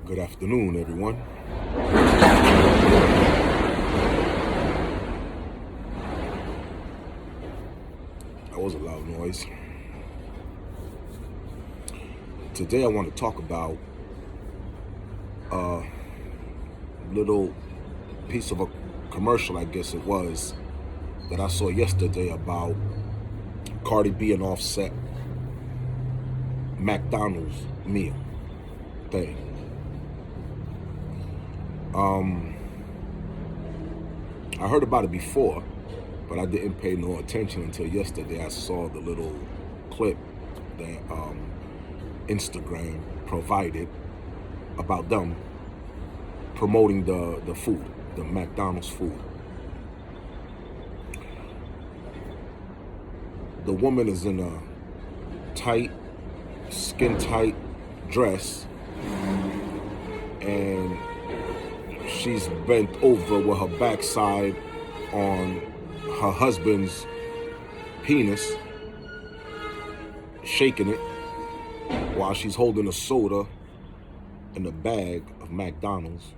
Good afternoon, everyone. That was a loud noise. Today I want to talk about a little piece of a commercial, I guess it was, that I saw yesterday about Cardi B and Offset McDonald's meal thing. I heard about it before, but I didn't pay no attention until yesterday. I saw the little clip that Instagram provided about them promoting the food, the McDonald's food. The woman is in a tight, skin-tight dress, and she's bent over with her backside on her husband's penis, shaking it while she's holding a soda and a bag of McDonald's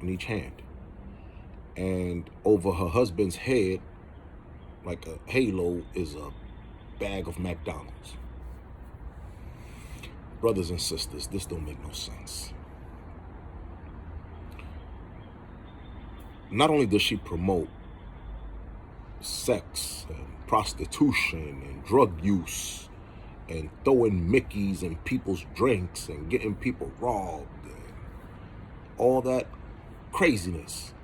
in each hand. And over her husband's head, like a halo, is a bag of McDonald's. Brothers and sisters, this don't make no sense. Not only does she promote sex and prostitution and drug use and throwing Mickeys in people's drinks and getting people robbed and all that craziness,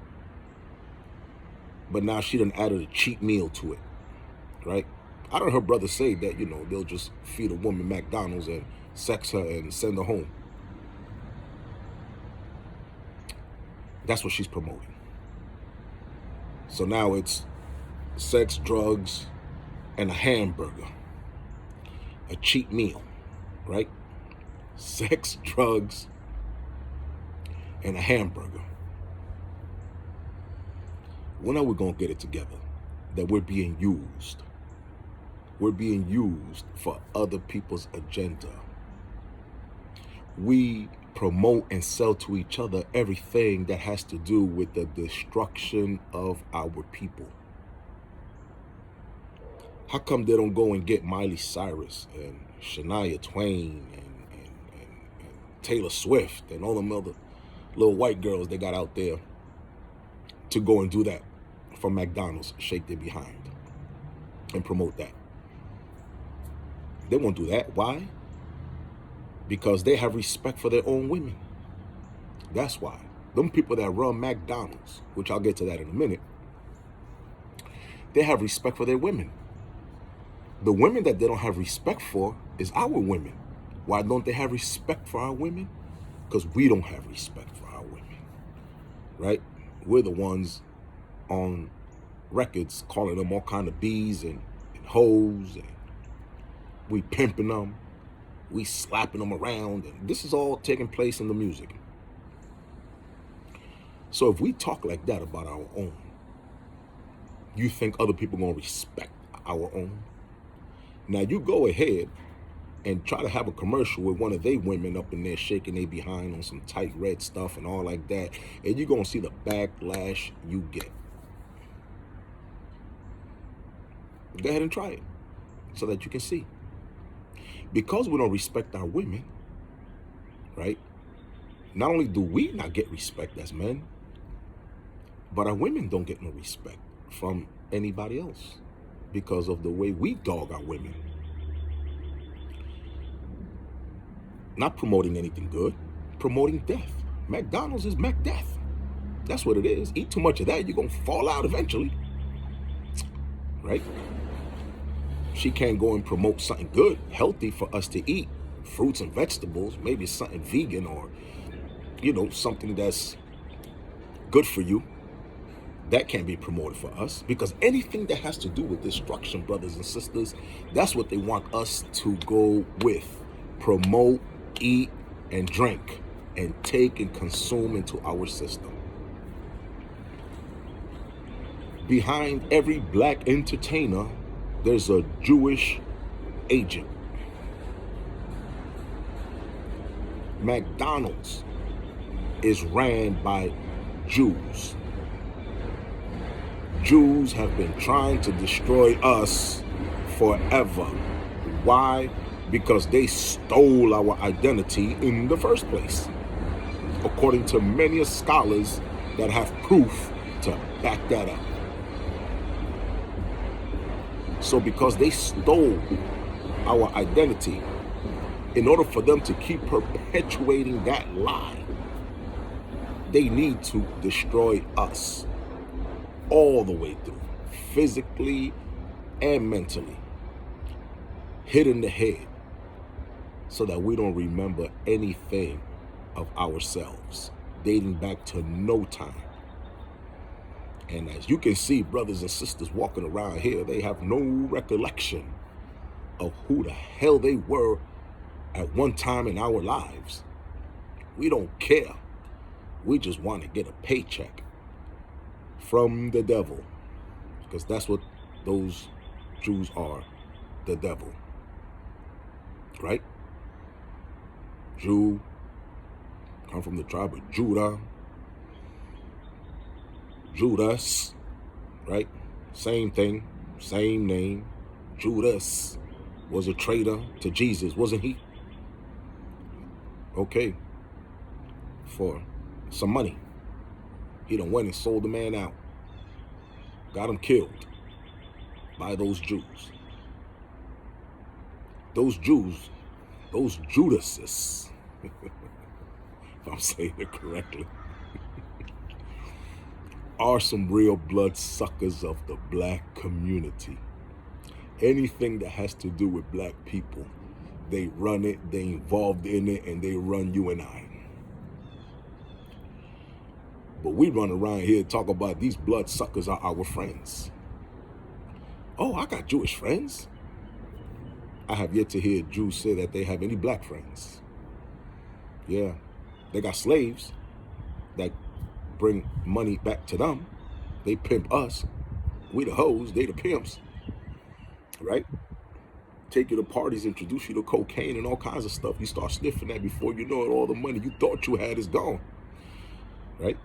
but now she done added a cheap meal to it, right? I done heard brothers say that, they'll just feed a woman McDonald's and sex her and send her home. That's what she's promoting. So now it's sex, drugs, and a hamburger. A cheap meal, right? Sex, drugs, and a hamburger. When are we going to get it together that we're being used? We're being used for other people's agenda. We promote and sell to each other everything that has to do with the destruction of our people. How come they don't go and get Miley Cyrus and Shania Twain and Taylor Swift and all them other little white girls they got out there to go and do that for McDonald's, shake their behind and promote that? They won't do that. Why? Because they have respect for their own women. That's why. Them people that run McDonald's, which I'll get to that in a minute, they have respect for their women. The women that they don't have respect for is our women. Why don't they have respect for our women? Because we don't have respect for our women, right? We're the ones on records calling them all kind of bees and hoes, and we pimping them, we slapping them around, and this is all taking place in the music. So if we talk like that about our own, you think other people gonna respect our own? Now you go ahead and try to have a commercial with one of they women up in there shaking their behind on some tight red stuff and all like that, and you're gonna see the backlash you get. Go ahead and try it so that you can see. Because we don't respect our women, right? Not only do we not get respect as men, but our women don't get no respect from anybody else because of the way we dog our women. Not promoting anything good, promoting death. McDonald's is McDeath. That's what it is. Eat too much of that, you're gonna fall out eventually, right? She can't go and promote something good, healthy for us to eat, fruits and vegetables, maybe something vegan or, something that's good for you. That can't be promoted for us, because anything that has to do with destruction, brothers and sisters, that's what they want us to go with. Promote, eat, and drink, and take and consume into our system. Behind every black entertainer, there's a Jewish agent. McDonald's is ran by Jews. Jews have been trying to destroy us forever. Why? Because they stole our identity in the first place, according to many scholars that have proof to back that up. So because they stole our identity, in order for them to keep perpetuating that lie, they need to destroy us all the way through, physically and mentally, hit in the head, so that we don't remember anything of ourselves, dating back to no time. And as you can see, brothers and sisters walking around here, they have no recollection of who the hell they were at one time in our lives. We don't care. We just want to get a paycheck from the devil, because that's what those Jews are, the devil, right? Jew, come from the tribe of Judah, Judas, right? Same thing, same name. Judas was a traitor to Jesus, wasn't he? Okay, for some money, he done went and sold the man out, got him killed by those Jews. Those Jews, those Judases, if I'm saying it correctly, are some real blood suckers of the black community. Anything that has to do with black people, they run it, they involved in it, and they run you and I. But we run around here and talk about these blood suckers are our friends. Oh, I got Jewish friends. I have yet to hear Jews say that they have any black friends. Yeah, they got slaves that bring money back to them. They pimp us. We the hoes, they the pimps, right? Take you to parties, introduce you to cocaine and all kinds of stuff. You start sniffing that, before you know it, all the money you thought you had is gone, right?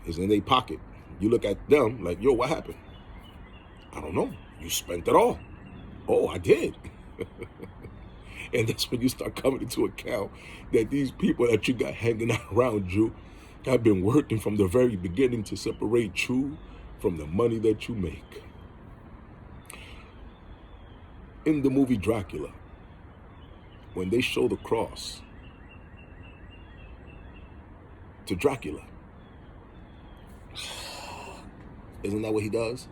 It's in their pocket. You look at them like, yo, what happened? I don't know. You spent it all. Oh, I did. And that's when you start coming into account that these people that you got hanging out around you have been working from the very beginning to separate you from the money that you make. In the movie Dracula, when they show the cross to Dracula, isn't that what he does?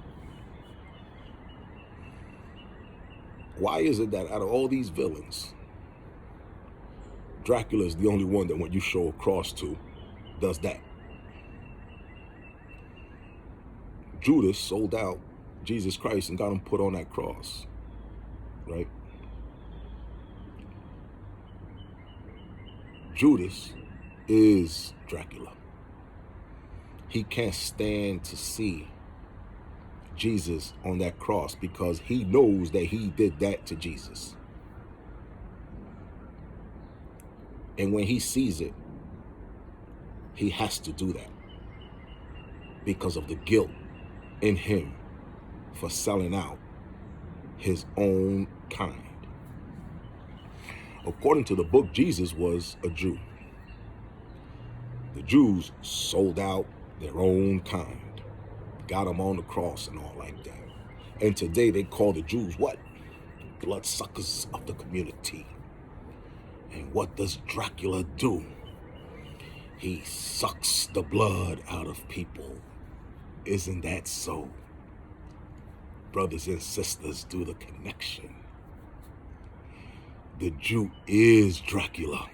Why is it that out of all these villains, Dracula is the only one that when you show a cross to, does that? Judas sold out Jesus Christ and got him put on that cross, right? Judas is Dracula. He can't stand to see Jesus on that cross because he knows that he did that to Jesus. And when he sees it, he has to do that because of the guilt in him for selling out his own kind. According to the book, Jesus was a Jew. The Jews sold out their own kind, got them on the cross and all like that. And today they call the Jews what? Bloodsuckers of the community. And what does Dracula do? He sucks the blood out of people. Isn't that so? Brothers and sisters, do the connection. The Jew is Dracula.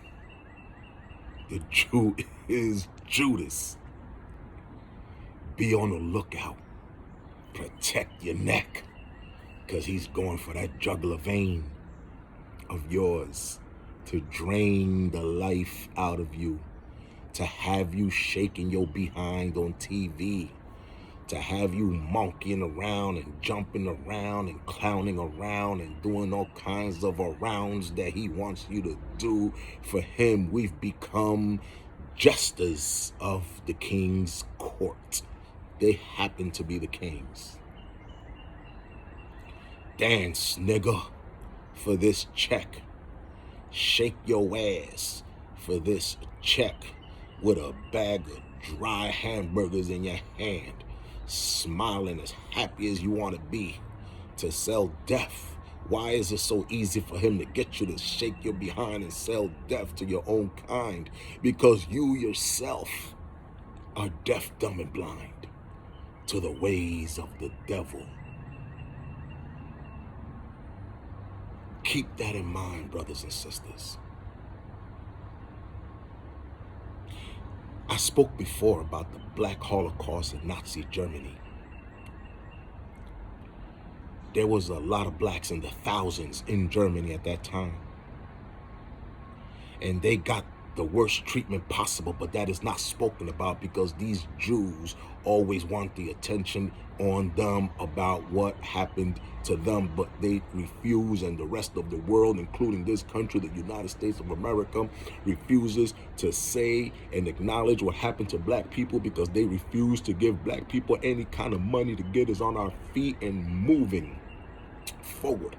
The Jew is Judas. Be on the lookout. Protect your neck, because he's going for that jugular vein of yours to drain the life out of you, to have you shaking your behind on TV, to have you monkeying around and jumping around and clowning around and doing all kinds of arounds that he wants you to do. For him, we've become jesters of the king's court. They happen to be the kings. Dance, nigga, for this check. Shake your ass for this check with a bag of dry hamburgers in your hand, smiling as happy as you want to be, to sell death. Why is it so easy for him to get you to shake your behind and sell death to your own kind? Because you yourself are deaf, dumb, and blind to the ways of the devil. Keep that in mind, brothers and sisters. I spoke before about the Black Holocaust in Nazi Germany. There was a lot of blacks in the thousands in Germany at that time. And they got the worst treatment possible, but that is not spoken about because these Jews always want the attention on them about what happened to them, but they refuse, and the rest of the world, including this country, the United States of America, refuses to say and acknowledge what happened to black people because they refuse to give black people any kind of money to get us on our feet and moving forward.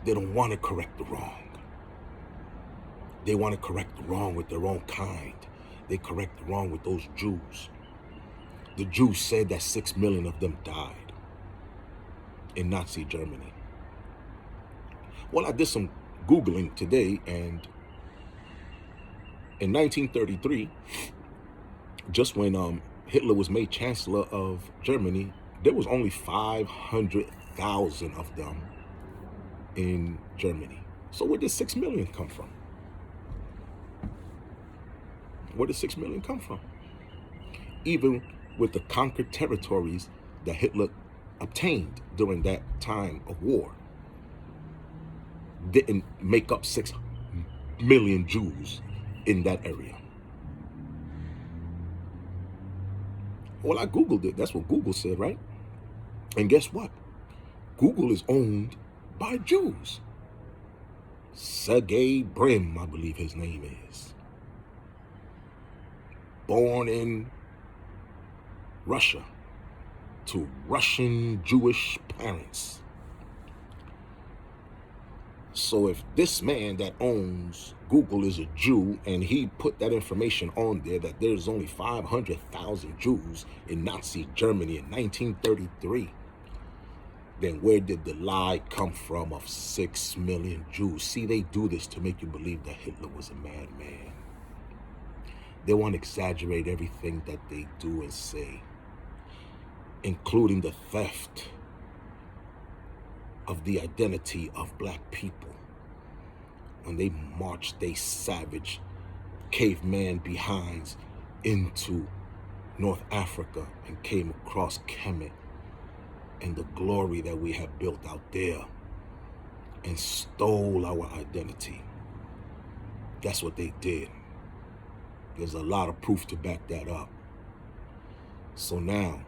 They don't want to correct the wrong. They want to correct the wrong with their own kind. They correct the wrong with those Jews. The Jews said that 6 million of them died in Nazi Germany. Well, I did some Googling today, and in 1933, just when Hitler was made Chancellor of Germany, there was only 500,000 of them in Germany. So where did 6 million come from? Where did 6 million come from? Even with the conquered territories that Hitler obtained during that time of war, didn't make up 6 million Jews in that area. Well, I Googled it. That's what Google said, right? And guess what? Google is owned by Jews. Sergey Brin, I believe his name is. Born in Russia to Russian Jewish parents. So if this man that owns Google is a Jew, and he put that information on there that there's only 500,000 Jews in Nazi Germany in 1933, then where did the lie come from of 6 million Jews? See, they do this to make you believe that Hitler was a madman. They want to exaggerate everything that they do and say, including the theft of the identity of black people. When they marched they savage caveman behinds into North Africa and came across Kemet and the glory that we have built out there and stole our identity. That's what they did. There's a lot of proof to back that up. So now,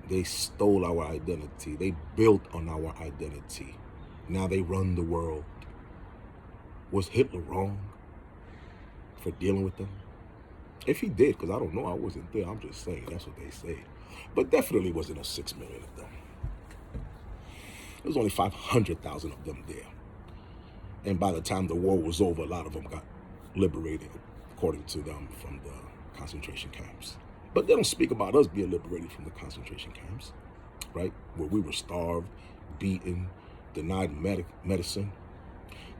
they stole our identity. They built on our identity. Now they run the world. Was Hitler wrong for dealing with them? If he did, because I don't know, I wasn't there. I'm just saying, that's what they say. But definitely wasn't a 6 million of them. There was only 500,000 of them there. And by the time the war was over, a lot of them got liberated, according to them, from the concentration camps. But they don't speak about us being liberated from the concentration camps, right? Where we were starved, beaten, denied medicine,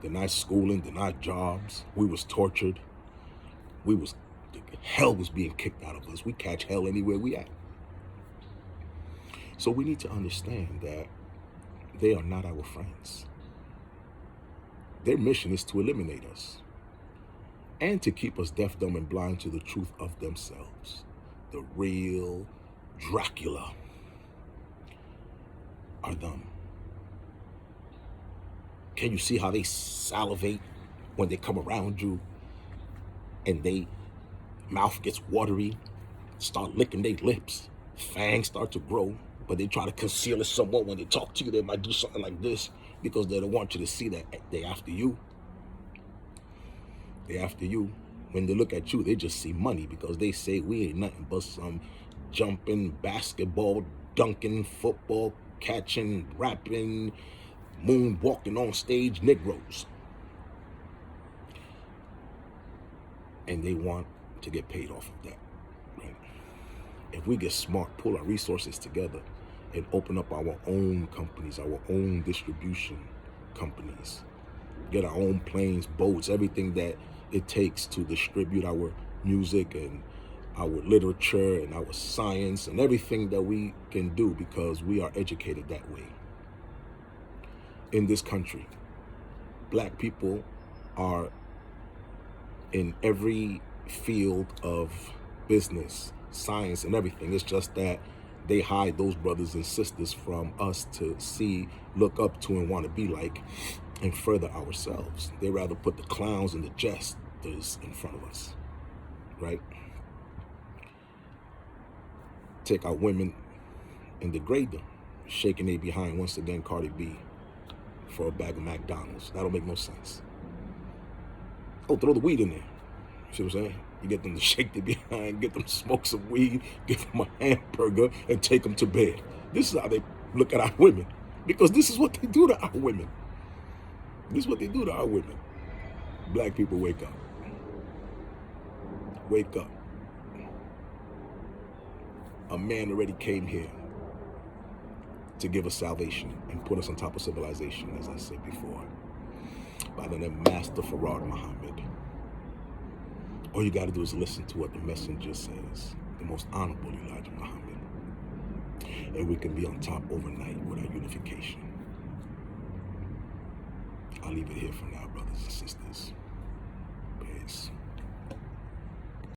denied schooling, denied jobs. We was tortured. Hell was being kicked out of us. We catch hell anywhere we at. So we need to understand that they are not our friends. Their mission is to eliminate us and to keep us deaf, dumb, and blind to the truth of themselves. The real Dracula are them. Can you see how they salivate when they come around you and they mouth gets watery, start licking their lips, fangs start to grow, but they try to conceal it somewhat. When they talk to you, they might do something like this because they don't want you to see that they after you. They after you. When they look at you, they just see money because they say we ain't nothing but some jumping, basketball, dunking, football, catching, rapping, moonwalking on stage Negroes. And they want to get paid off of that, right? If we get smart, pull our resources together, and open up our own companies, our own distribution companies, get our own planes, boats, everything that it takes to distribute our music and our literature and our science and everything that we can do, because we are educated that way. In this country, black people are in every field of business, science, and everything. It's just that they hide those brothers and sisters from us to see, look up to, and want to be like, and further ourselves. They rather put the clowns and the jesters in front of us, right? Take our women and degrade them, shaking their behind once again, Cardi B, for a bag of McDonald's. That don't make no sense. Oh, throw the weed in there. See what I'm saying? You get them to shake their behind, get them to smoke some weed, give them a hamburger, and take them to bed. This is how they look at our women, because this is what they do to our women. This is what they do to our women. Black people, wake up. Wake up. A man already came here to give us salvation and put us on top of civilization, as I said before, by the name Master Farad Muhammad. All you got to do is listen to what the messenger says, the most honorable Elijah Muhammad, and we can be on top overnight with our unification. I'll leave it here for now, brothers and sisters. Peace.